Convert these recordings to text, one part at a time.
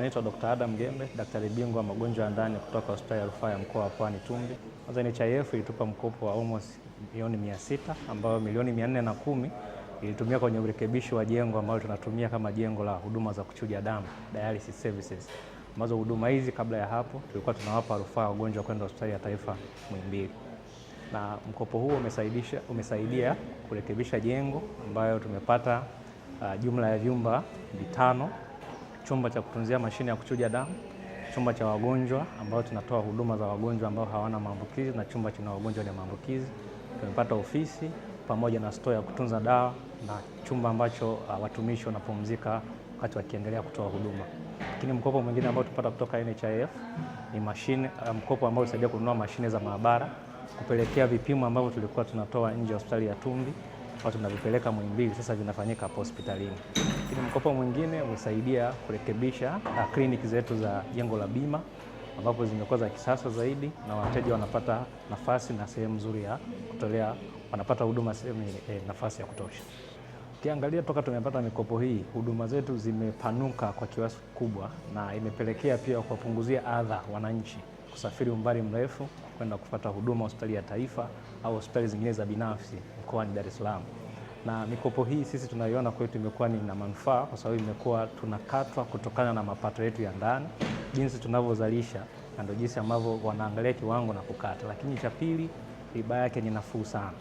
naitwa Dr. Adam Gembe, daktari bingwa magonjwa ya ndani kutoka Hospitali ya Rufaa ya Mkoa wa Pwani Tumbi. Kwanza NHIF ilitupa mkopo wa almost milioni 600 ambayo milioni 410 ilitumia kwenye urekebisho wa jengo ambalo tunatumia kama jengo la huduma za kuchuja damu, dialysis services. Ambazo huduma hizi kabla ya hapo tulikuwa tunawapa rufaa wagonjwa kwenda Hospitali ya Taifa Muhimbili. Na mkopo huo umesaidia kurekebisha jengo ambayo tumepata jumla ya vyumba 5, chumba cha kutunzia mashine ya kuchuja damu, chumba cha wagonjwa ambao tunatoa huduma za wagonjwa ambao hawana maambukizi na chumba cha wagonjwa wenye maambukizi. Tumepata ofisi pamoja na store ya kutunza dawa na chumba ambacho watumishi wanapumzika wakati wakiendelea kutoa huduma. Lakini mkopo mwingine ambao tupata kutoka NHIF ni mkopo ambao ulisaidia kununua mashine za maabara, kupelekea vipimo ambavyo tulikuwa tunatoa nje ya hospitali ya Tumbi au tunavipeleka Muhimbili, sasa vinafanyika hapo hospitalini. Lakini mkopo mwingine umesaidia kurekebisha kliniki zetu za jengo la bima ambapo zimekuwa za kisasa zaidi na wateja wanapata nafasi na sehemu nzuri ya kutolea, wanapata huduma sehemu nafasi ya kutosha. Ukiangalia toka tumepata mikopo hii, huduma zetu zimepanuka kwa kiasi kubwa na imepelekea pia kuwapunguzia adha wananchi kusafiri umbali mrefu kwenda kufuata huduma hospitali ya taifa au hospitali zingine za binafsi mkoani Dar es Salaam. Na mikopo hii sisi tunaiona kwetu imekuwa ni na manufaa kwa sababu imekuwa tunakatwa kutokana na mapato yetu ya ndani, jinsi tunavyozalisha na ndio jinsi ambavyo wanaangalia kiwango na kukata. Lakini cha pili, riba yake ni nafuu sana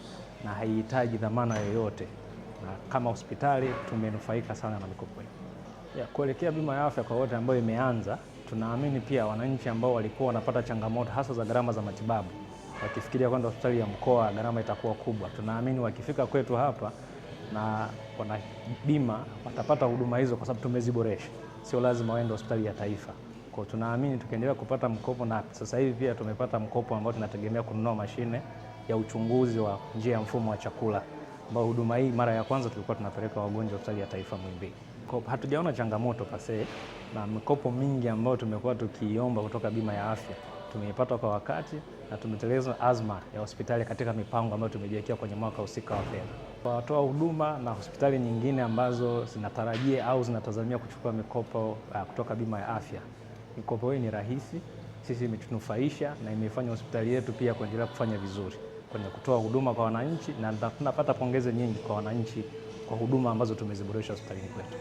na haihitaji dhamana yoyote. Na kama hospitali tumenufaika sana na mikopo hii. Kuelekea bima ya afya kwa wote ambayo imeanza, tunaamini pia wananchi ambao walikuwa wanapata changamoto hasa za gharama za matibabu, wakifikiria kwenda hospitali ya mkoa gharama itakuwa kubwa. Tunaamini wakifika kwetu hapa na wana bima watapata huduma hizo kwa sababu tumeziboresha. Sio lazima waende hospitali ya taifa. Kwa tunaamini tukiendelea kupata mkopo, na sasa hivi pia tumepata mkopo ambao tunategemea kununua mashine ya uchunguzi wa njia ya mfumo wa chakula, ambao huduma hii mara ya kwanza tulikuwa tunapeleka wagonjwa hospitali ya Taifa Muhimbili. Kwa hatujaona changamoto pase, na mikopo mingi ambayo tumekuwa tukiomba kutoka bima ya afya tumeipata kwa wakati na tumetekeleza azma ya hospitali katika mipango ambayo tumejiwekea kwenye mwaka husika wa fedha. Kwa watoa huduma na hospitali nyingine ambazo zinatarajia au zinatazamia kuchukua mikopo kutoka bima ya afya, mikopo hii ni rahisi, sisi imetunufaisha na imefanya hospitali yetu pia kuendelea kufanya vizuri kwenye kutoa huduma kwa wananchi, na tunapata pongezi nyingi kwa wananchi kwa huduma ambazo tumeziboresha hospitalini kwetu.